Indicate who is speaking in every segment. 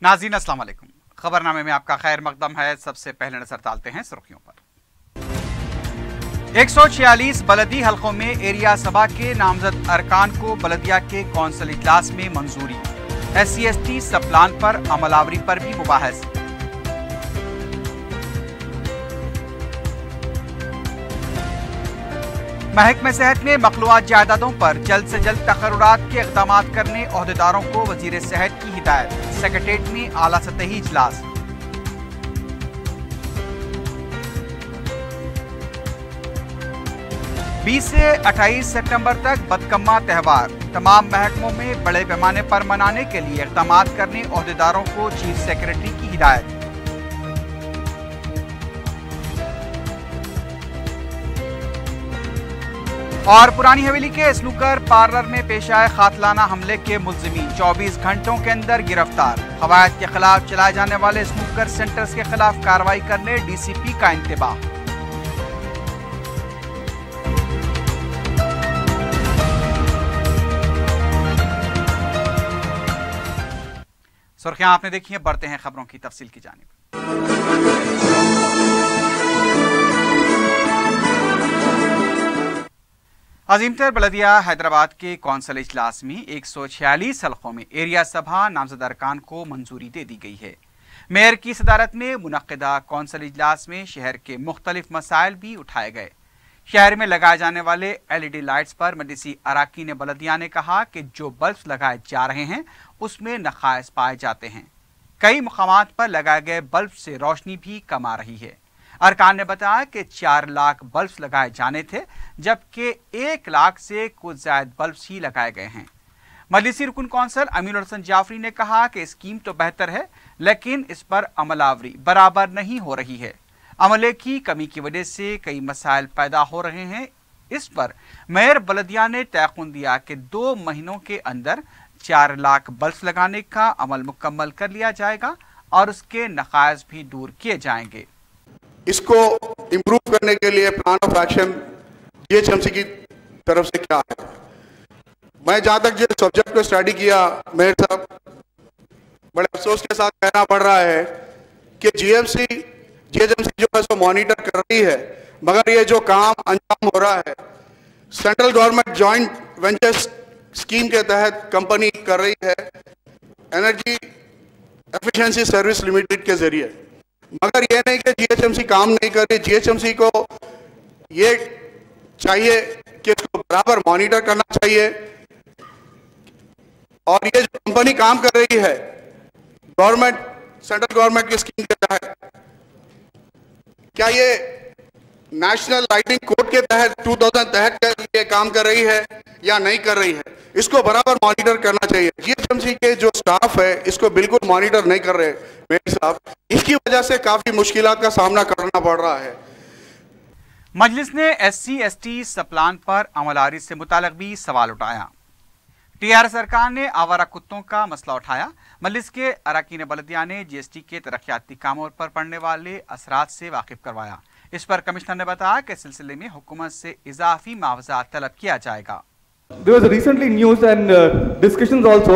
Speaker 1: नाज़रीन अस्सलाम वालेकुम। खबरनामे में आपका खैर मकदम है। सबसे पहले नजर डालते हैं सुर्खियों पर। 146 बलदी हलकों में एरिया सभा के नामजद अरकान को बलदिया के कौंसिल इजलास में मंजूरी। SC/ST सब प्लान पर अमलावरी पर भी मुबाहस। महकमे सेहत ने मखलूआत जायदादों पर जल्द से जल्द तकर्रुरात के इक़दाम करने ओहदेदारों को वजीर सेहत की हिदायत। सेक्रेटेरिएट में आला सतही इजलास। बीस से 28 सितंबर तक बदकम्मा त्यौहार तमाम महकमों में बड़े पैमाने पर मनाने के लिए इक़दाम करने ओहदेदारों को चीफ सेक्रेटरी की हिदायत। और पुरानी हवेली के स्नूकर पार्लर में पेश आए कातलाना हमले के मुल्जिमीन 24 घंटों के अंदर गिरफ्तार। कवायद के खिलाफ चलाए जाने वाले स्नूकर सेंटर्स के खिलाफ कार्रवाई करने DCP का इंतबाह। सुर्खियां आपने देखी हैं, बढ़ते हैं खबरों की तफसील की जानिब। अजीमतर बलदिया हैदराबाद के कौंसिल इजलास में 146 हलकों में एरिया सभा नामजद अरकान को मंजूरी दे दी गई है। मेयर की सदारत में मुनक्किदा कौंसिल इजलास में शहर के मुख्तलिफ मसाइल भी उठाए गए। शहर में लगाए जाने वाले LED लाइट्स पर मजलिसी अराकीन बलदिया ने कहा कि जो बल्ब लगाए जा रहे हैं उसमें नकाइस पाए जाते हैं। कई मकामात पर लगाए गए बल्ब से रोशनी भी कम आ रही है। अरकान ने बताया कि 4 लाख बल्ब लगाए जाने थे, जबकि 1 लाख से कुछ ज्यादा बल्ब ही लगाए गए हैं। मजलिसी रुकन कौंसल अमीनुल हसन जाफरी ने कहा कि स्कीम तो बेहतर है, लेकिन इस पर अमलावरी बराबर नहीं हो रही है। अमले की कमी की वजह से कई मसाइल पैदा हो रहे हैं। इस पर मेयर बलदिया ने तयक़ुन दिया कि 2 महीनों के अंदर 4 लाख बल्ब लगाने का अमल मुकम्मल कर लिया जाएगा और उसके नकाइस भी दूर किए जाएंगे।
Speaker 2: इसको इम्प्रूव करने के लिए प्लान ऑफ एक्शन GHMC की तरफ से क्या है? मैं जहां तक जिस सब्जेक्ट को स्टडी किया, मेयर साहब, बड़े अफसोस के साथ कहना पड़ रहा है कि GHMC जो है सो मॉनिटर कर रही है, मगर ये जो काम अंजाम हो रहा है central government joint venture scheme के तहत कंपनी कर रही है एनर्जी एफिशिएंसी सर्विस लिमिटेड के जरिए। मगर ये नहीं कि GHMC काम नहीं कर रही। GHMC को ये चाहिए कि इसको बराबर मॉनिटर करना चाहिए। और ये जो कंपनी काम कर रही है गवर्नमेंट, सेंट्रल गवर्नमेंट की स्कीम के तहत, क्या ये नेशनल लाइटिंग कोड के तहत 2000 तहत के लिए काम कर रही है या नहीं कर रही है? इसको बराबर मॉनिटर करना चाहिए। GHMC के जो स्टाफ है इसको बिल्कुल मॉनिटर नहीं कर रहे मेयर साहब। इसकी वजह से काफी मुश्किलात का सामना करना पड़ रहा है।
Speaker 1: मजलिस ने SC/ST सब प्लान पर अमलावरी से मुताल्लिक भी सवाल उठाया। TRS सरकार ने आवारा कुत्तों का मसला उठाया। मजलिस के अराकीन बलदिया ने GST के तरक्याती कामों पर पड़ने वाले असरात से वाकिफ करवाया। इस पर कमिश्नर ने बताया कि सिलसिले में हुकूमत से इजाफी मुआवजा तलब किया जाएगा।
Speaker 3: There was recently news and discussions also.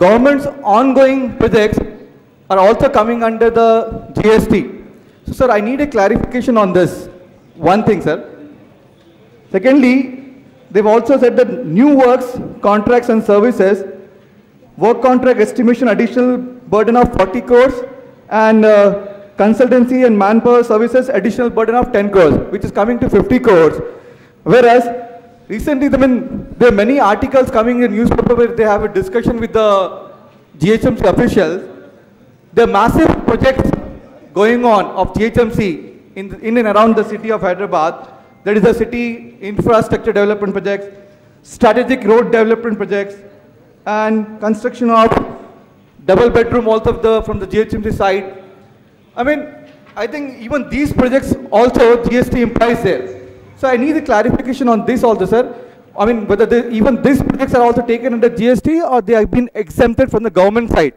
Speaker 3: Government's ongoing projects are also coming under the GST. So, sir, I need a clarification on this. One thing, sir. Secondly, they've also said that new works, contracts and services, work contract estimation additional burden of 40 crores and consultancy and manpower services additional burden of 10 crores, which is coming to 50 crores. Whereas, recently, there are many articles coming in newspaper where they have a discussion with the GHMC officials. There are massive projects going on of GHMC in and around the city of Hyderabad. There is a city infrastructure development projects, strategic road development projects, and construction of double bedroom also from the GHMC side. I mean, I think even these projects also GST implies there. So I need a clarification on this also, sir. I mean, whether even these projects are also taken under GST or they have been exempted from the government side.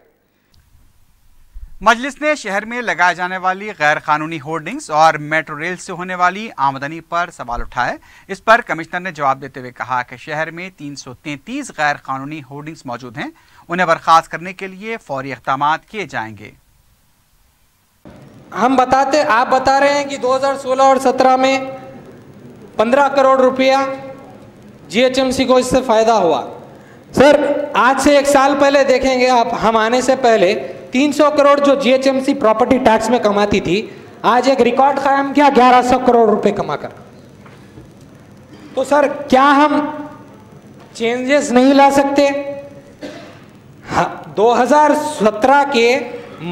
Speaker 1: मजलिस ने शहर में लगाए जाने वाली गैर कानूनी hoardings और metro rail से होने वाली आमदनी पर सवाल उठाए। इस पर कमिश्नर ने जवाब देते हुए कहा कि शहर में 333 गैर कानूनी होर्डिंग्स मौजूद हैं उन्हें बर्खास्त करने के लिए फौरी इक़दाम किए जाएंगे।
Speaker 4: आप बता रहे हैं कि 2016 और 17 में 15 करोड़ रुपया जीएचएमसी को इससे फायदा हुआ। सर, आज से 1 साल पहले देखेंगे आप, हम आने से पहले 300 करोड़ जो जीएचएमसी प्रॉपर्टी टैक्स में कमाती थी, आज एक रिकॉर्ड कायम किया 1100 करोड़ रुपए कमाकर। तो सर, क्या हम चेंजेस नहीं ला सकते? 2017 के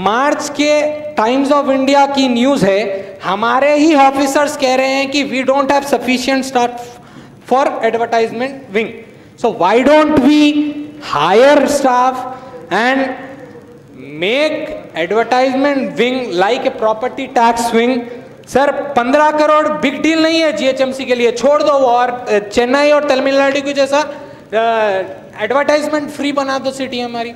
Speaker 4: मार्च के टाइम्स ऑफ इंडिया की न्यूज है, हमारे ही ऑफिसर्स कह रहे हैं कि we don't have sufficient staff for advertisement wing. So why don't we hire staff and make advertisement wing like a property tax wing. Sir, 15 crore big deal नहीं है जीएचएमसी के लिए, छोड़ दो वो, और चेन्नई और तमिलनाडु की जैसा एडवर्टाइजमेंट फ्री बना दो सिटी हमारी।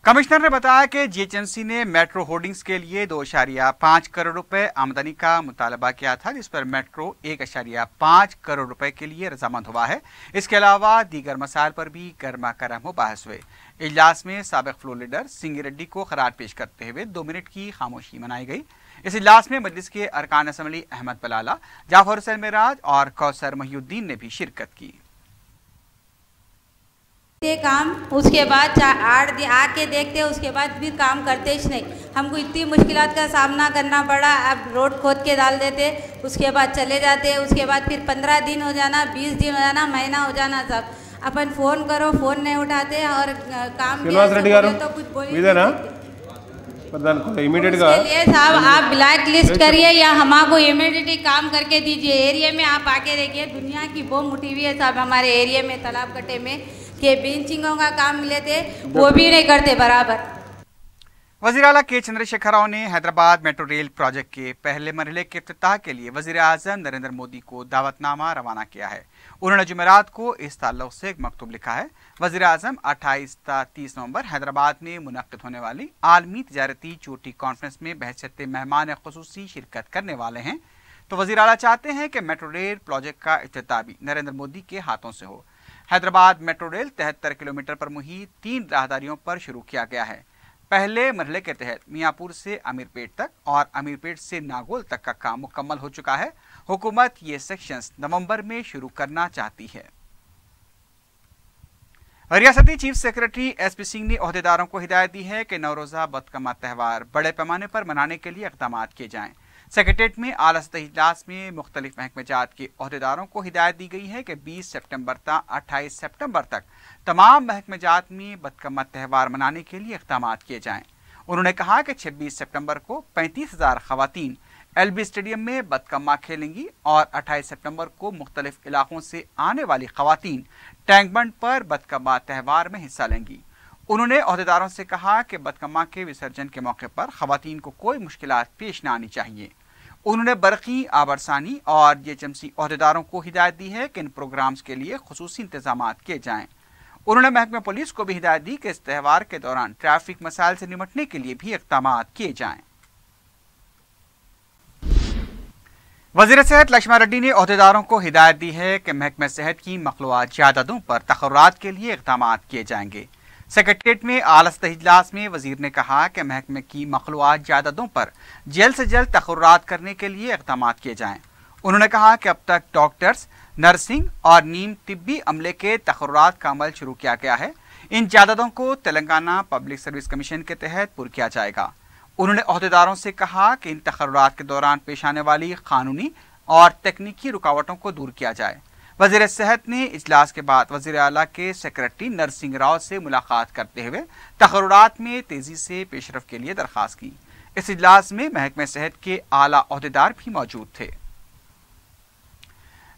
Speaker 1: कमिश्नर ने बताया कि जीएचएमसी ने मेट्रो होर्डिंग्स के लिए 2.5 करोड़ रुपए आमदनी का मुतालबा किया था, जिस पर मेट्रो 1.5 करोड़ रुपए के लिए रजामंद हुआ है। इसके अलावा दीगर मसाइल पर भी गर्मा गर्म मुबाहस हुए। इजलास में साबिक फ्लोर लीडर सिंगी रेड्डी को खराज पेश करते हुए 2 मिनट की खामोशी मनाई गई। इस इजलास में मजलिस के अरकान असम्बली अहमद बलाला, जाफर हुसैन मेराज और कौसर महिउद्दीन ने भी शिरकत की।
Speaker 5: काम उसके बाद 8 दिन आके देखते, उसके बाद फिर काम करते ही नहीं। हमको इतनी मुश्किलात का सामना करना पड़ा। अब रोड खोद के डाल देते, उसके बाद चले जाते, उसके बाद फिर 15 दिन हो जाना, 20 दिन हो जाना, महीना हो जाना, सब अपन फ़ोन करो, फ़ोन नहीं उठाते और काम तो कुछ बोले साहब आप ब्लैक लिस्ट करिए या हमको इमीडिएटली काम करके दीजिए। एरिया में आप आके देखिए, दुनिया की बम उठी हुई है साहब हमारे एरिया में, तालाब कट्टे में, के बेंचिंगों का काम मिले थे वो भी नहीं करते बराबर।
Speaker 1: वज़ीर आला के चंद्रशेखर राव ने हैदराबाद मेट्रो रेल प्रोजेक्ट के पहले मरहले के इफ्तिताह के लिए वज़ीर आज़म नरेंद्र मोदी को दावतनामा रवाना किया है। उन्होंने जुमेरात को इस ताल्लुक से एक मकतूब लिखा है। वज़ीर आज़म 28 ता 30 नवंबर हैदराबाद में मुनक़्क़िद होने वाली आलमी तिजारती चोटी कॉन्फ्रेंस में बहसियत मेहमान ख़ुसूसी शिरकत करने वाले हैं। तो वज़ीर आला चाहते हैं कि मेट्रो रेल प्रोजेक्ट का इफ्तिताह भी नरेंद्र मोदी के हाथों से हो। हैदराबाद मेट्रो रेल 73 किलोमीटर पर मुहित 3 राहदारियों पर शुरू किया गया है। पहले मरहले के तहत मियाँपुर से अमीरपेट तक और अमीरपेट से नागोल तक का काम मुकम्मल हो चुका है। हुकूमत ये सेक्शंस नवंबर में शुरू करना चाहती है। रियासती चीफ सेक्रेटरी एसपी सिंह ने ओहदेदारों को हिदायत दी है कि नवरोज़ा बदकमा त्यौहार बड़े पैमाने पर मनाने के लिए इक़दाम किए जाएं। सेक्रेटेरिएट में आला सतही इजलास में मुख्तलिफ महकमेजात के ओहदेदारों को हिदायत दी गई है कि 20 सितंबर तक 28 सितंबर तक तमाम महकमेजात में बदकमा त्यौहार मनाने के लिए इक़दाम किए जाएं। उन्होंने कहा कि 26 सितंबर को 35,000 खवातीन एलबी स्टेडियम में बदकमा खेलेंगी और 28 सितंबर को मुख्तलिफ इलाकों से आने वाली खवातीन टैंक बंड पर बदकमा त्यौहार में हिस्सा लेंगी। उन्होंने ओहदेदारों से कहा कि बदकमा के विसर्जन के मौके पर खवातीन को कोई मुश्किलात पेश न आनी चाहिए। उन्होंने बरकी, आबरसानी और जीएचएमसी ओहदेदारों को हिदायत दी है कि इन प्रोग्राम्स के लिए खुसूसी इंतजाम किए जाएं। उन्होंने महकमे पुलिस को भी हिदायत दी कि इस त्यौहार के दौरान ट्रैफिक मसाइल से निपटने के लिए भी इक़दाम किए जाएं। वज़ीर सेहत लक्ष्मण रेड्डी ने ओहदेदारों को हिदायत दी है कि महकमे सेहत की मखलूआत जायदादों पर तक़र्रुरात के लिए इक़दाम किए जाएंगे। सेक्रेटेरिएट में आला सतही इजलास में वज़ीर ने कहा कि महकमे की मखलूआत जायदादों पर जल्द से जल्द तक़र्रुरात करने के लिए इक़दाम किए जाएं। उन्होंने कहा कि अब तक डॉक्टर्स, नर्सिंग और नीम तिब्बी अमले के तक़र्रुरात का अमल शुरू किया गया है। इन जायदादों को तेलंगाना पब्लिक सर्विस कमीशन के तहत पुर किया जाएगा। उन्होंने ओहदेदारों से कहा कि इन तक़र्रुरात के दौरान पेश आने वाली कानूनी और तकनीकी रुकावटों को दूर किया जाए। वज़ीर सेहत ने इजलास के बाद वज़ीर आला के सेक्रेटरी नरसिंह राव से मुलाकात करते हुए तक़र्रुरात में तेजी से पेशरफ के लिए दरख्वास्त की। इस इजलास में महकमे सेहत के आला ओहदेदार भी मौजूद थे।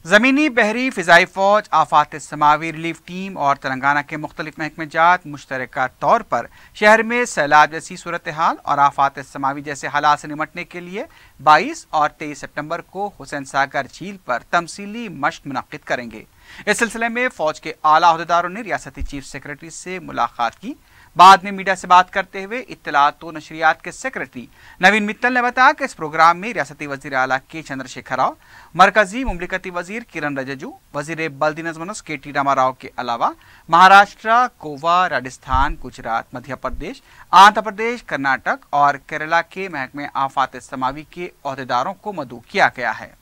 Speaker 1: ज़मीनी, बहरी, फ़िज़ाई फ़ौज, आफ़ात समावी रिलीफ टीम और तेलंगाना के मुख्तलिफ महकमेजात मुश्तरका तौर पर शहर में सैलाब जैसी सूरत हाल और आफ़ात समावी जैसे हालात से निपटने के लिए 22 और 23 सितंबर को हुसैन सागर झील पर तमसीली मश्क मुनक़्क़िद करेंगे। इस सिलसिले में फ़ौज के आला ओहदेदारों ने रियासती चीफ सेक्रेटरी से मुलाकात की। बाद में मीडिया से बात करते हुए इत्तलात व नशरियात के सेक्रेटरी नवीन मित्तल ने बताया कि इस प्रोग्राम में रियासती वजीर आला के चंद्रशेखर राव, मरकजी मुमलिकती वजीर किरण रिजिजू, वजीर बल्दी नज़्म के टी रामा राव के अलावा महाराष्ट्र, गोवा, राजस्थान, गुजरात, मध्य प्रदेश, आंध्र प्रदेश, कर्नाटक और केरला के महकमे आफात समावी के अहदेदारों को मदऊ किया गया है।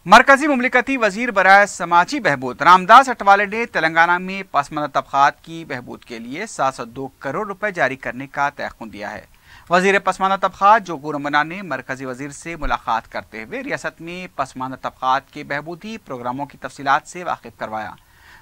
Speaker 1: मरकजी मुमलिकती वजीर बराए समाजी बहबूद रामदास अटवाले ने तेलंगाना में पसमानदा तबकात की बहबूद के लिए 702 करोड़ रुपए जारी करने का तयख्खुन दिया है। वजीर पसमानदा तबकात जोगू रमना ने मरकजी वजीर से मुलाकात करते हुए रियासत में पसमानदा तबकात के बहबूदी प्रोग्रामों की तफसीलात से वाकिफ करवाया।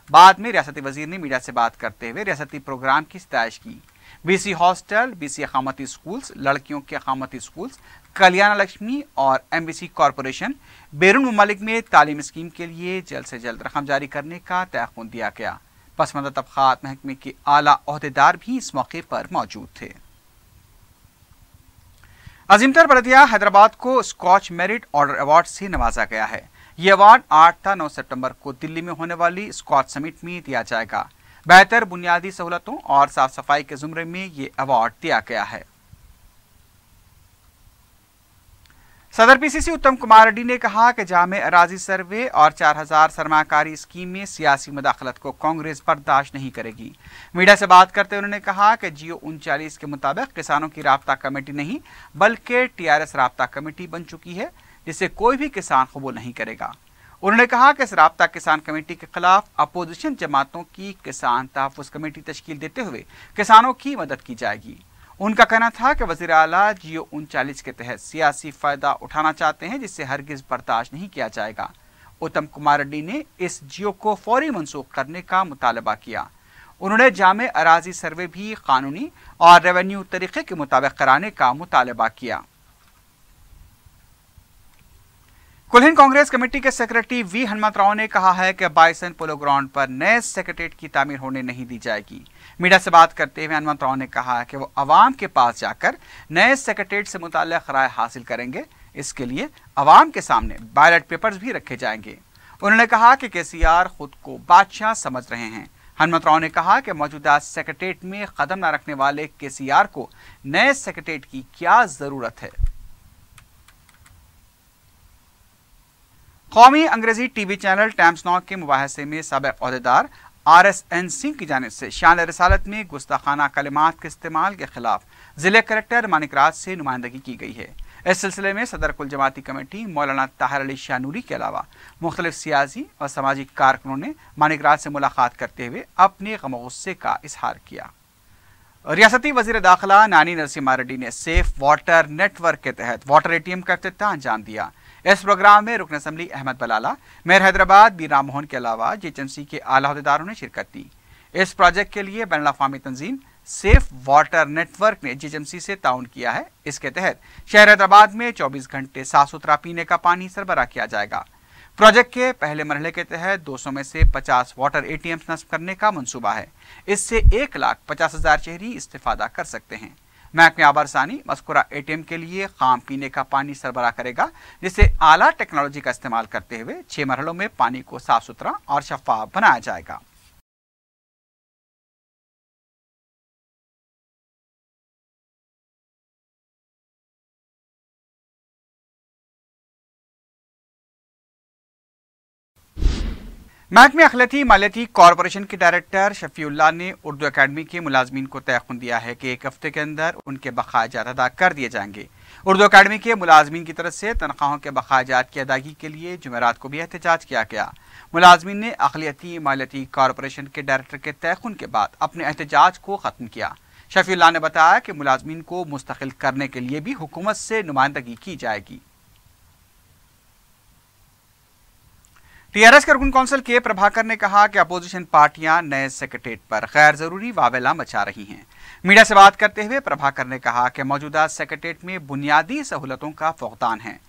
Speaker 1: बाद में रियासती वजीर ने मीडिया से बात करते हुए रियासती प्रोग्राम की सताइश की। बीसी हॉस्टल, बीसी अकामती स्कूल्स, लड़कियों के अकामती स्कूल्स, कल्याण लक्ष्मी और एमबीसी कॉरपोरेशन बैरून ममालिक में तालीम स्कीम के लिए जल्द से जल्द रकम जारी करने का तयख्खुन दिया गया। पसमानदा तबकात महकमे के आला ओहदेदार भी इस मौके पर मौजूद थे। अजीमतर बलदिया हैदराबाद को स्कॉच मेरिट ऑर्डर अवार्ड से नवाजा गया है। ये अवार्ड 8 था 9 सितंबर को दिल्ली में होने वाली स्कॉच समिट में दिया जाएगा। बेहतर बुनियादी सहूलतों और साफ सफाई के जुमरे में ये अवार्ड दिया गया है। सदर पीसीसी उत्तम कुमार रेड्डी ने कहा कि जामे अराजी सर्वे और 4000 सरमाकारी स्कीम में सियासी मुदाखलत को कांग्रेस बर्दाश्त नहीं करेगी। मीडिया से बात करते हुए उन्होंने कहा कि जियो 39 के मुताबिक किसानों की राब्ता कमेटी नहीं बल्कि टीआरएस राब्ता कमेटी बन चुकी है, जिसे कोई भी किसान कबूल नहीं करेगा। उन्होंने कहा कि इस राब्ता किसान कमेटी के खिलाफ अपोजिशन जमातों की किसान तहफ़्फ़ुज़ कमेटी तश्कील देते हुए किसानों की मदद की जाएगी। उनका कहना था कि वज़ीर आला जियो 39 के तहत सियासी फ़ायदा उठाना चाहते हैं, जिससे हरगिज़ बर्दाश्त नहीं किया जाएगा। उत्तम कुमार रेड्डी ने इस जियो को फौरी मनसूख करने का मुतालबा किया। उन्होंने जामे अराजी सर्वे भी कानूनी और रेवेन्यू तरीके के मुताबिक कराने का मुतालबा किया। कुल हिंद कांग्रेस कमेटी के सेक्रेटरी वी हनुमत राव ने कहा है कि बाइसन पोलो ग्राउंड पर नए सेक्रेटेरिएट की तामीर होने नहीं दी जाएगी। मीडिया से बात करते हुए हनुमत राव ने कहा कि वो अवाम के पास जाकर नए सेक्रेटेरिएट से मुताल्लिक़ राय हासिल करेंगे। इसके लिए अवाम के सामने बैलेट पेपर्स भी रखे जाएंगे। उन्होंने कहा कि केसीआर खुद को बादशाह समझ रहे हैं। हनुमत राव ने कहा कि मौजूदा सेक्रेटेरिएट में कदम न रखने वाले केसीआर को नए सेक्रेटेरिएट की क्या जरूरत है। कौमी अंग्रेजी टीवी चैनल टाइम्स नाउ के मुबाहसे में साबिक़ ओहदेदार RSN सिंह की जानिब से शान रिसालत में गुस्ताखाना कलिमात के इस्तेमाल के खिलाफ जिले कलेक्टर मानिक राज से नुमाइंदगी की गई है। इस सिलसिले में सदर कुल जमाती कमेटी मौलाना ताहिर अली शाह नूरी के अलावा मुख्तलिफ सियासी और समाजी कारकुनों ने मानिक राज से मुलाकात करते हुए अपने गम गुस्से का इजहार किया। रियासती वजीर दाखिला नानी नरसिम्हा रेड्डी ने सेफ वाटर नेटवर्क के तहत वाटर ATM का इफ्तिताह अंजाम दिया। इस प्रोग्राम में रुकन assembly Ahmed Balala, mayor Hyderabad B Ram Mohan के अलावा GHMC के आला अहदेदारों ने शिरकत दी। इस प्रोजेक्ट के लिए बैनुल अक़वामी तंजीम सेफ वाटर नेटवर्क ने GHMC से ताउन किया है। इसके तहत शहर हैदराबाद में 24 घंटे साफ सुथरा पीने का पानी सरबराह किया जाएगा। प्रोजेक्ट के पहले मरहले के तहत 200 में से 50 वाटर ATM नस्ब करने का मंसूबा है। इससे 1,50,000 शहरी इस्तेफादा कर सकते हैं। महकमे आबरसानी मज़कूरा ATM के लिए खाम पीने का पानी सरबराह करेगा, जिससे आला टेक्नोलॉजी का इस्तेमाल करते हुए 6 मरहलों में पानी को साफ सुथरा और शफाफ बनाया जाएगा। महकमे अखिलती मालियाती कॉरपोरेशन के डायरेक्टर शफीउल्लाह ने उर्दू अकेडमी के मुलाजमीन को तयख्खुन दिया है कि 1 हफ्ते के अंदर उनके बकायाजात अदा कर दिए जाएंगे। उर्दू अकेडमी के मुलाजमीन की तरफ से तनख्वाहों के बकायाजात की अदायगी के लिए जुमेरात को भी एहतजाज किया गया। मुलाजमीन ने अखिलती मालियाती कॉरपोरेशन के डायरेक्टर के तयख्खुन के बाद अपने एहतजाज को ख़त्म किया। शफीउल्लाह ने बताया कि मुलाजमीन को मुस्तकिल करने के लिए भी हुकूमत से नुमाइंदगी की जाएगी। टीआरएस के रुकन कौंसिल के प्रभाकर ने कहा कि अपोजिशन पार्टियां नए सेक्रेटेरिएट पर गैर जरूरी वावेला मचा रही हैं। मीडिया से बात करते हुए प्रभाकर ने कहा कि मौजूदा सेक्रेटेरिएट में बुनियादी सहूलतों का फुकदान है।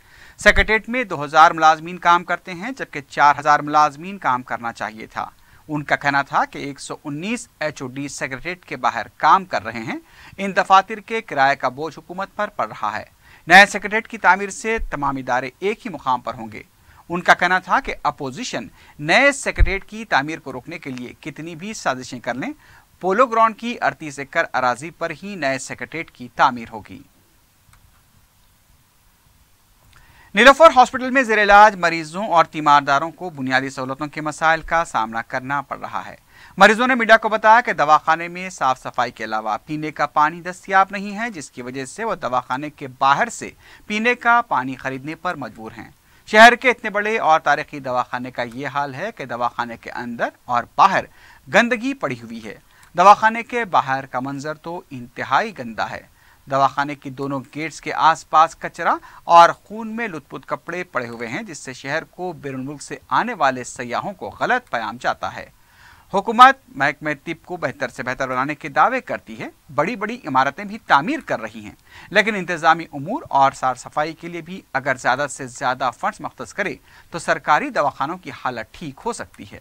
Speaker 1: सेक्रेटेरिएट में 2000 मुलाजमीन काम करते हैं, जबकि 4000 मुलाजमीन काम करना चाहिए था। उनका कहना था कि 119 HOD सेक्रेटेरिएट के बाहर काम कर रहे हैं। इन दफातर के किराए का बोझ हुकूमत पर पड़ रहा है। नए सेक्रेटेरिएट की तामीर से तमाम इदारे एक ही मुकाम पर होंगे। उनका कहना था कि अपोजिशन नए सेक्रेटेरिएट की तामीर को रोकने के लिए कितनी भी साजिशें कर लें, पोलो ग्राउंड की 38 एकड़ अराजी पर ही नए सेक्रेटेरिएट की तामीर होगी। नीलोफर हॉस्पिटल में ज़ेरे इलाज मरीजों और तीमारदारों को बुनियादी सहूलतों के मसाइल का सामना करना पड़ रहा है। मरीजों ने मीडिया को बताया कि दवाखाने में साफ सफाई के अलावा पीने का पानी दस्तयाब नहीं है, जिसकी वजह से वो दवाखाने के बाहर से पीने का पानी खरीदने पर मजबूर हैं। शहर के इतने बड़े और तारीखी दवाखाने का ये हाल है कि दवाखाने के अंदर और बाहर गंदगी पड़ी हुई है। दवाखाने के बाहर का मंजर तो इंतहाई गंदा है। दवाखाने की दोनों गेट्स के आसपास कचरा और खून में लुथपुथ कपड़े पड़े हुए हैं, जिससे शहर को बैरून मुल्क से आने वाले सयाहों को गलत पैगाम जाता है। हुकूमत महकमे तिब को बेहतर से बेहतर बनाने के दावे करती है, बड़ी बड़ी इमारतें भी तामीर कर रही हैं, लेकिन इंतजामी उमूर और साफ सफाई के लिए भी अगर ज़्यादा से ज़्यादा फंड्स मख्तस करे तो सरकारी दवाखानों की हालत ठीक हो सकती है।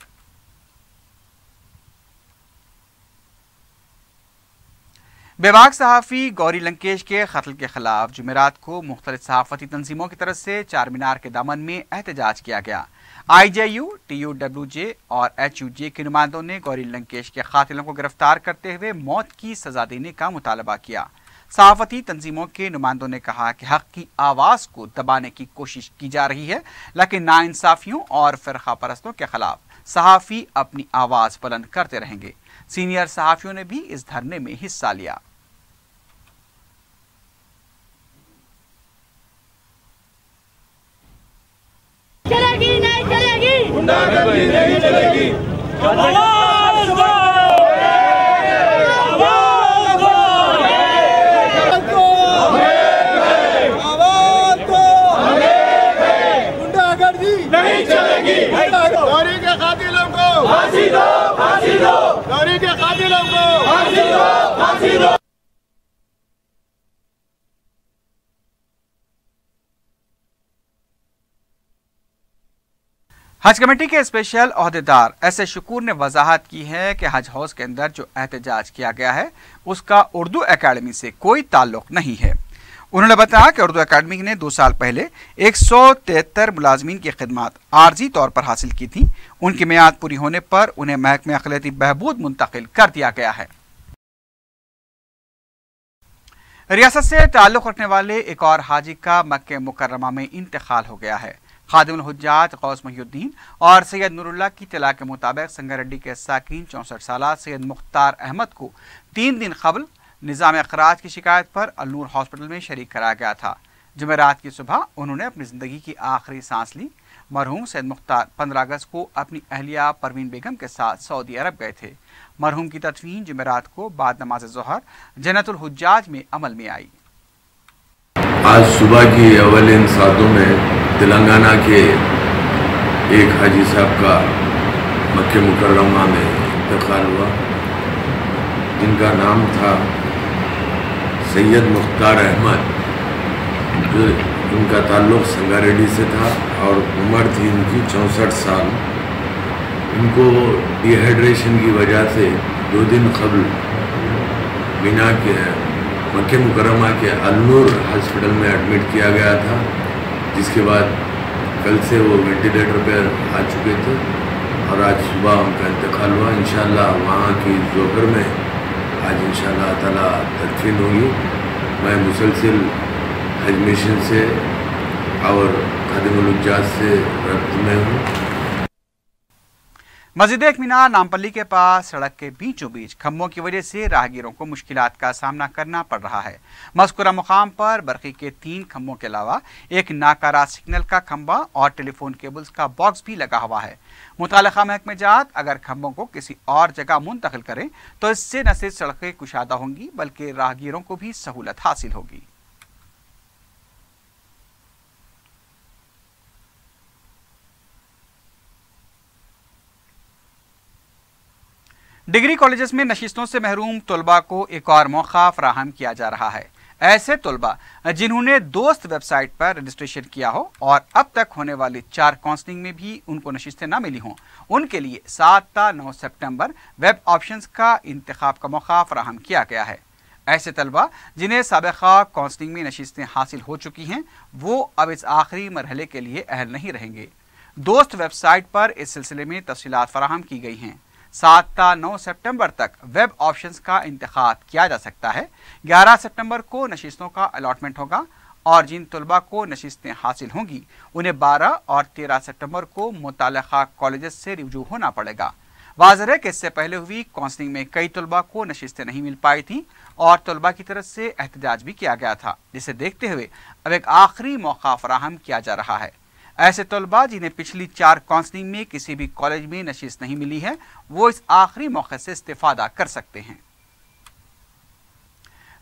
Speaker 1: बेबाक सहाफ़ी गौरी लंकेश के कत्ल के खिलाफ जुमेरात को मुख्तलिफ सहाफ़ती तंजीमों की तरफ से चार मीनार के दामन में एहतजाज किया गया। IJU, TUWJ और HUJ के नुमाइंदों ने गौरी लंकेश के कातिलों को गिरफ्तार करते हुए मौत की सजा देने का मुतालबा किया। सहाफ़ती तंजीमों के नुमाइंदों ने कहा कि हक़ की आवाज़ को दबाने की कोशिश की जा रही है, लेकिन नाइंसाफ़ियों और फ़िरक़ा परस्तों के खिलाफ सहाफ़ी अपनी आवाज़ बुलंद करते रहेंगे। सीनियर सहाफ़ियों ने भी इस धरने में हिस्सा लिया।
Speaker 6: चलेगी नहीं चलेगी, गुंडागर्दी नहीं चलेगी। आवाज़ दो, आवाज़ दो, आवाज़ दो, गुंडागर्दी नहीं चलेगी। गौरी के कातिलों को फांसी दो, फांसी दो, गौरी के कातिलों को फांसी दो, फांसी दो।
Speaker 1: हज कमेटी के स्पेशल ओहदेदार एस शकूर ने वजाहत की है कि हज हाउस के अंदर जो एहतजाज किया गया है उसका उर्दू एकेडमी से कोई ताल्लुक नहीं है। उन्होंने बताया कि उर्दू एकेडमी ने 2 साल पहले 173 मुलाजमीन की खिदमात आर्जी तौर पर हासिल की थी। उनकी मियाद पूरी होने पर उन्हें महकमे अक़लियती बहबूद मुंतकिल कर दिया गया है। रियासत से ताल्लुक रखने वाले एक और हाजी का मक्के मुकर्रमा में इंतकाल हो गया है। खादिमुल हुज्जात गौस मोहिउद्दीन और सैयद नूरुल्लाह की इत्तला के मुताबिक संगारेड्डी के साकिन 64 साला सैयद मुख्तार अहमद को 3 दिन कबल निज़ाम अखराज की शिकायत पर अलनूर हॉस्पिटल में शरीक कराया गया था। जुमेरात की सुबह उन्होंने अपनी ज़िंदगी की आखिरी सांस ली। मरहूम सैयद मुख्तार 15 अगस्त को अपनी अहलिया परवीन बेगम के साथ सऊदी अरब गए थे। मरहूम की तदफीन जुमेरात को बाद नमाज ज़ोहर जन्नतुल हुज्जाज में अमल में आई।
Speaker 7: आज सुबह की अवलिन सातों में तेलंगाना के एक हाजी साहब का मक्के मुकर्रमा में इंतकाल हुआ, जिनका नाम था सैयद मुख्तार अहमद, जो उनका ताल्लुक़ संगारेड्डी से था और उम्र थी इनकी 64 साल। इनको डिहाइड्रेशन की वजह से 2 दिन कबल बिना के मक्के मुकर्रमा के अलनूर हॉस्पिटल में एडमिट किया गया था, जिसके बाद कल से वो वेंटिलेटर पर आ चुके थे और आज सुबह उनका इंतकाल हुआ। इंशाअल्लाह वहाँ की जोहर में आज इंशाअल्लाह ताला तदफीन होगी। मैं मुसलसिल हज मिशन से और खादिमुल हुज्जात से रब्त में हूँ।
Speaker 1: मस्जिद इत्मीनान नामपल्ली के पास सड़क के बीचों बीच खंभों की वजह से राहगीरों को मुश्किलात का सामना करना पड़ रहा है। मज़कूरा मुकाम पर बरक़ी के 3 खंभों के अलावा एक नाकारा सिग्नल का खंभा और टेलीफोन केबल्स का बॉक्स भी लगा हुआ है। मुतालिका महकमे जात अगर खंभों को किसी और जगह मुंतकिल करें तो इससे न सिर्फ सड़कें कुशादा होंगी बल्कि राहगीरों को भी सहूलत हासिल होगी। डिग्री कॉलेजेस में नशिस्तों से महरूम तलबा को एक और मौका फराहम किया जा रहा है। ऐसे तलबा जिन्होंने दोस्त वेबसाइट पर रजिस्ट्रेशन किया हो और अब तक होने वाली 4 काउंसलिंग में भी उनको नशिस्तें ना मिली हों, उनके लिए 7 ता 9 सितंबर वेब ऑप्शंस का इंतखाब का मौका फराहम किया गया है। ऐसे तलबा जिन्हें साबिक़ा काउंसलिंग में नशिस्तें हासिल हो चुकी हैं, वो अब इस आखिरी मरहले के लिए अहल नहीं रहेंगे। दोस्त वेबसाइट पर इस सिलसिले में तफसीलात फराहम की गई हैं। 7 ता 9 सितंबर तक वेब ऑप्शंस का इंतखाब किया जा सकता है। 11 सितंबर को नशिस्तों का अलॉटमेंट होगा और जिन तलबा को नशिस्तें हासिल होंगी उन्हें 12 और 13 सितंबर को मुताल्लिका कॉलेजेस से रिव्यू होना पड़ेगा। वाज़ेह है कि इससे पहले हुई काउंसलिंग में कई तलबा को नशिस्तें नहीं मिल पाई थी और तलबा की तरफ से एहतजाज भी किया गया था, जिसे देखते हुए अब एक आखिरी मौका फराहम किया जा रहा है। ऐसे तलबा जिन्हें पिछली 4 काउंसलिंग में किसी भी कॉलेज में नशिस्त नहीं मिली है, वो इस आखिरी मौके से इस्तेफादा कर सकते हैं।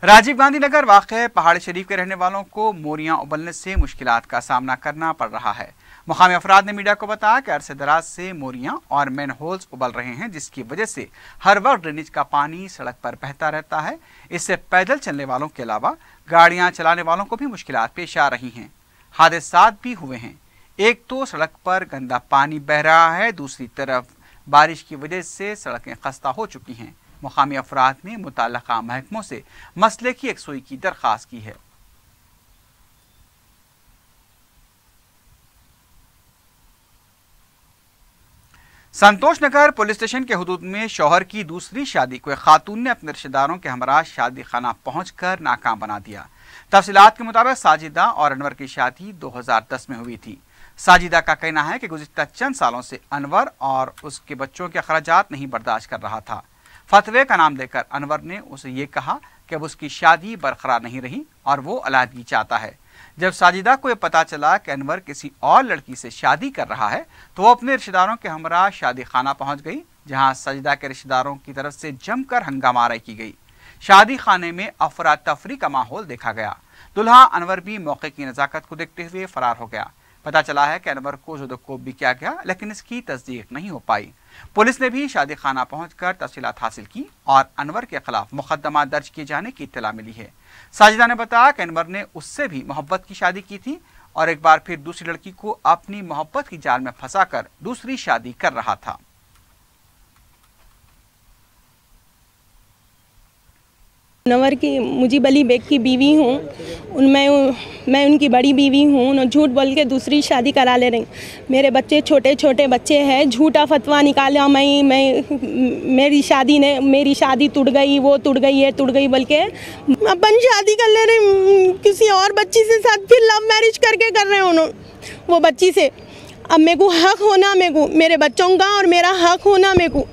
Speaker 1: राजीव गांधी नगर वाक़े पहाड़ी शरीफ के रहने वालों को मोरियां उबलने से मुश्किलात का सामना करना पड़ रहा है। मुकामी अफराद ने मीडिया को बताया कि अरसे दराज से मोरियां और मैन होल्स उबल रहे हैं, जिसकी वजह से हर वक्त ड्रेनेज का पानी सड़क पर बहता रहता है। इससे पैदल चलने वालों के अलावा गाड़ियां चलाने वालों को भी मुश्किलात पेश आ रही हैं। हादसात भी हुए हैं। एक तो सड़क पर गंदा पानी बह रहा है, दूसरी तरफ बारिश की वजह से सड़कें खस्ता हो चुकी हैं। मुकामी अफराद ने मुताल्लिका महकमों से मसले की यकसुई की दरख्वास्त की है। संतोष नगर पुलिस स्टेशन के हुदूद में शौहर की दूसरी शादी को एक खातून ने अपने रिश्तेदारों के हमरा शादी खाना पहुंचकर नाकाम बना दिया। तफसीलात के मुताबिक साजिदा और अनवर की शादी 2010 में हुई थी। साजिदा का कहना है कि गुज़िश्ता चंद सालों से अनवर और उसके बच्चों के अखराजात नहीं बर्दाश्त कर रहा था। फतवे का नाम देकर अनवर ने उसे ये कहा कि अब उसकी शादी बरकरार नहीं रही और वो अलहदगी चाहता है। जब साजिदा को यह पता चला कि अनवर किसी और लड़की से शादी कर रहा है तो वो अपने रिश्तेदारों के हमरा शादी खाना पहुंच गई, जहां साजिदा के रिश्तेदारों की तरफ से जमकर हंगामाराई की गई। शादी खाने में अफरा तफरी का माहौल देखा गया। दुल्हा अनवर भी मौके की नज़ाकत को देखते हुए फरार हो गया। पता चला है कि अनवर को ज़ुदकोब भी किया गया, लेकिन इसकी तस्दीक नहीं हो पाई। पुलिस ने भी शादी खाना पहुंचकर तफसीलात हासिल की और अनवर के खिलाफ मुकदमा दर्ज किए जाने की इत्तला मिली है। साजिदा ने बताया कि अनवर ने उससे भी मोहब्बत की शादी की थी और एक बार फिर दूसरी लड़की को अपनी मोहब्बत की जाल में फंसाकर दूसरी शादी कर रहा था।
Speaker 8: अनवर की मुजीब अली बेग की बीवी हूँ। मैं उनकी बड़ी बीवी हूँ। झूठ बोल के दूसरी शादी करा ले रही। मेरे बच्चे छोटे छोटे बच्चे हैं। झूठा फतवा निकाला मेरी शादी टूट गई, वो टूट गई, ये टूट गई बोल के अपन शादी कर ले रहे किसी और बच्ची से साथ, फिर लव मैरिज करके कर रहे हैं उन्होंने वो बच्ची से। अब मेरे को हक होना, मेरे बच्चों का और मेरा हक होना मेरे को।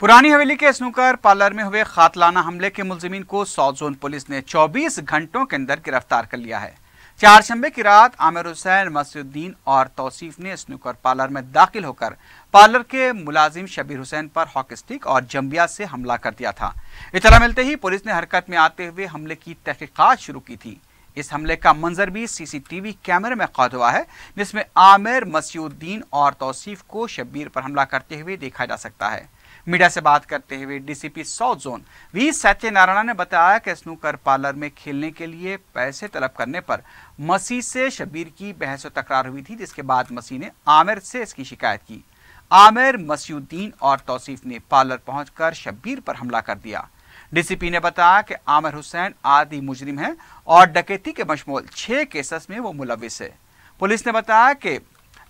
Speaker 1: पुरानी हवेली के स्नूकर पार्लर में हुए कातलाना हमले के मुलजिमीन को साउथ जोन पुलिस ने 24 घंटों के अंदर गिरफ्तार कर लिया है। चारशंबे की रात आमिर हुसैन, मसीउद्दीन और तौसीफ ने स्नूकर पार्लर में दाखिल होकर पार्लर के मुलाजिम शबीर हुसैन पर हॉकी स्टिक और जंबिया से हमला कर दिया था। इत्तला मिलते ही पुलिस ने हरकत में आते हुए हमले की तहकीकात शुरू की थी। इस हमले का मंजर भी सीसीटीवी कैमरे में कैद हुआ है, जिसमें आमिर, मसीउद्दीन और तौसीफ को शब्बीर पर हमला करते हुए देखा जा सकता है। मीडिया से बात करते हुए DCP south zone V Satyanarayana ने बताया कि स्नूकर पार्लर में खेलने के लिए पैसे तलब करने पर मसीह से शब्बीर की बहस और तकरार हुई थी, जिसके बाद मसीह ने आमिर से इसकी शिकायत की। आमिर, मसीउद्दीन और तौसीफ ने पार्लर पहुंचकर शब्बीर पर हमला कर दिया। डीसीपी ने बताया कि आमिर हुसैन आदि मुजरिम है और डकैती के मशमूल 6 केसेस में वो मुलविस है। पुलिस ने बताया कि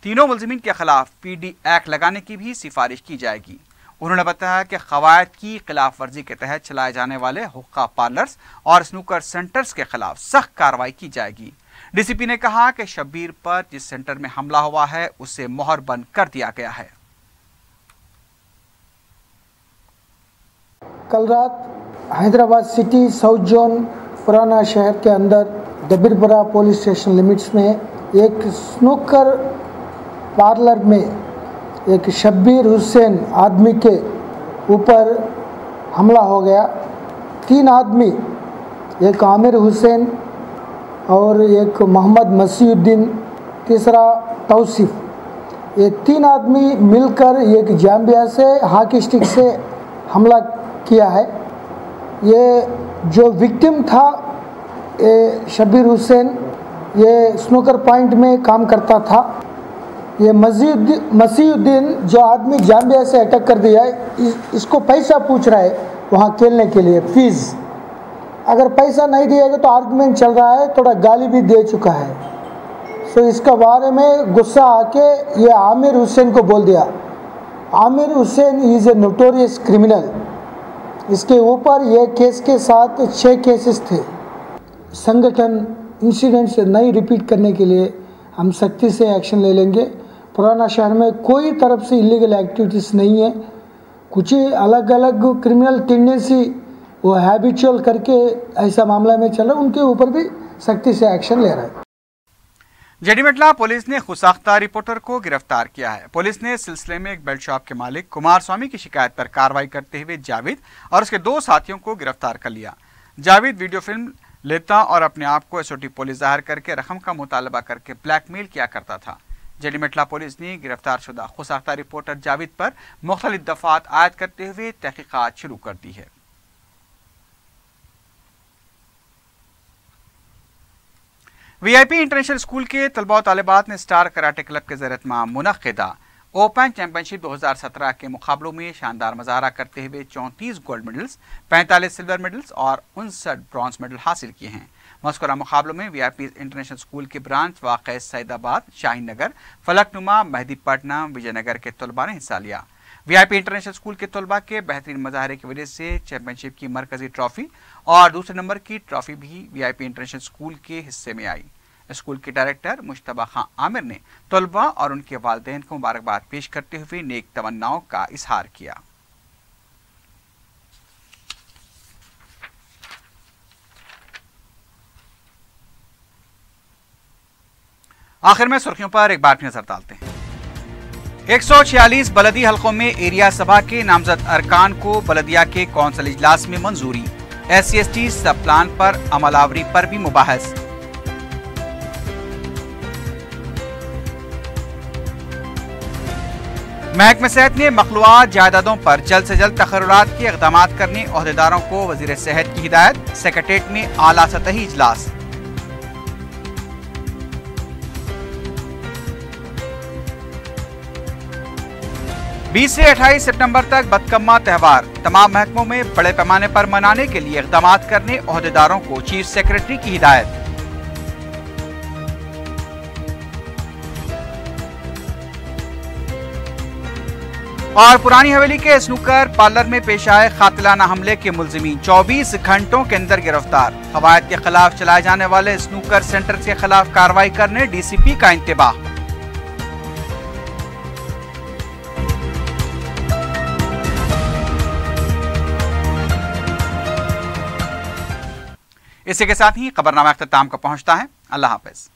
Speaker 1: तीनों मुलजिमीन के खिलाफ पीडी एक्ट लगाने की भी सिफारिश की जाएगी। उन्होंने बताया कि कवायद की खिलाफ वर्जी के तहत चलाए जाने वाले हुक्का पार्लर्स और स्नूकर सेंटर्स के खिलाफ सख्त कार्रवाई की जाएगी। डीसीपी ने कहा कि शब्बीर पर जिस सेंटर में हमला हुआ है उसे मोहर बंद कर दिया गया है।
Speaker 9: कल रात हैदराबाद सिटी साउथ जोन पुराना शहर के अंदर दबीरपुरा पुलिस स्टेशन लिमिट्स में एक स्नूकर पार्लर में एक शब्बीर हुसैन आदमी के ऊपर हमला हो गया। 3 आदमी, एक आमिर हुसैन और एक मोहम्मद मसीउद्दीन, तीसरा तौसीफ, ये 3 आदमी मिलकर एक जाम्बिया से हॉकी स्टिक से हमला किया है। ये जो विक्टिम था ये शब्बीर हुसैन, ये स्नूकर पॉइंट में काम करता था। ये मसीउद्दीन जो आदमी जाम्बिया से अटैक कर दिया है, इसको पैसा पूछ रहा है वहाँ खेलने के लिए, फीस। अगर पैसा नहीं दिएगा तो आर्गुमेंट चल रहा है, थोड़ा गाली भी दे चुका है। सो इसका बारे में गुस्सा आके ये आमिर हुसैन को बोल दिया। Aamir Hussain is a notorious criminal. इसके ऊपर ये केस के साथ 6 केसेस थे। संगठन इंसिडेंट्स नहीं रिपीट करने के लिए हम सख्ती से एक्शन ले लेंगे। पुराना शहर में कोई तरफ से इलीगल एक्टिविटीज़ नहीं है। कुछ ही अलग अलग क्रिमिनल टेंडेंसी वो हैबिचुअल करके ऐसा मामला में चल रहा है, उनके ऊपर भी सख्ती से एक्शन ले रहा है।
Speaker 1: जेडीमेटला पुलिस ने खुदसाख्ता रिपोर्टर को गिरफ्तार किया है। पुलिस ने इस सिलसिले में एक बेल्ट शॉप के मालिक कुमार स्वामी की शिकायत पर कार्रवाई करते हुए जावेद और उसके 2 साथियों को गिरफ्तार कर लिया। जावेद वीडियो फिल्म लेता और अपने आप को एसओटी पुलिस जाहिर करके रकम का मुतालबा करके ब्लैकमेल किया करता था। जेडीमेटला पुलिस ने गिरफ्तार शुदा खुदसाख्ता रिपोर्टर जावेद पर मुख्तलिफ दफात आयद करते हुए तहकीकात शुरू कर दी है। वीआईपी इंटरनेशनल स्कूल के तलबा और तालिबात ने स्टार कराटे क्लब के ज़रिए मुनक़िदा ओपन चैंपियनशिप 2017 के मुकाबलों में शानदार मुजाहरा करते हुए 34 गोल्ड मेडल्स, 45 सिल्वर मेडल्स और 59 ब्रॉन्ज मेडल हासिल किए हैं। मज़कूरा मुकाबलों में वीआईपी इंटरनेशनल स्कूल के ब्रांच वाक़ सैदाबाद, शाहीन नगर, फलकनुमा, मेहदीपट्टनम, विजयनगर के तलबा ने हिस्सा लिया। वीआईपी इंटरनेशनल स्कूल के तलबा के बेहतरीन मुजाहरे की वजह से चैंपियनशिप की मरकजी ट्रॉफी और दूसरे नंबर की ट्रॉफी भी वीआईपी इंटरनेशनल स्कूल के हिस्से में आई। स्कूल के डायरेक्टर मुश्तबा खां आमिर ने तलबा और उनके वालिदैन को मुबारकबाद पेश करते हुए नेक तमन्नाओं का इजहार किया। आखिर में सुर्खियों पर एक बार नजर डालते हैं। 146 बलदी हलकों में एरिया सभा के नामजद अरकान को बलदिया के कौंसिल इजलास में मंजूरी। SC/ST सब प्लान पर अमलावरी पर भी मुबाहस। महकमे सेहत ने मखलूआत जायदादों पर जल्द से जल्द तकर्रुरात के इक़दाम करने ओहदेदारों को वज़ीर सेहत की हिदायत। सेक्रेटेरिएट में आला सतही इजलास। बीस से 28 सितंबर तक बदकम्मा त्यौहार तमाम महकमों में बड़े पैमाने पर मनाने के लिए इक़दाम करने ओहदेदारों को चीफ सेक्रेटरी की हिदायत। और पुरानी हवेली के स्नूकर पार्लर में पेश आए कातिलाना हमले के मुलजिमीन 24 घंटों के अंदर गिरफ्तार। कवायद के खिलाफ चलाए जाने वाले स्नूकर सेंटर के खिलाफ कार्रवाई करने DCP का इंतबाह। इसी के साथ ही खबरनामा अख्ताम को पहुंचता है। अल्लाह हाफिज।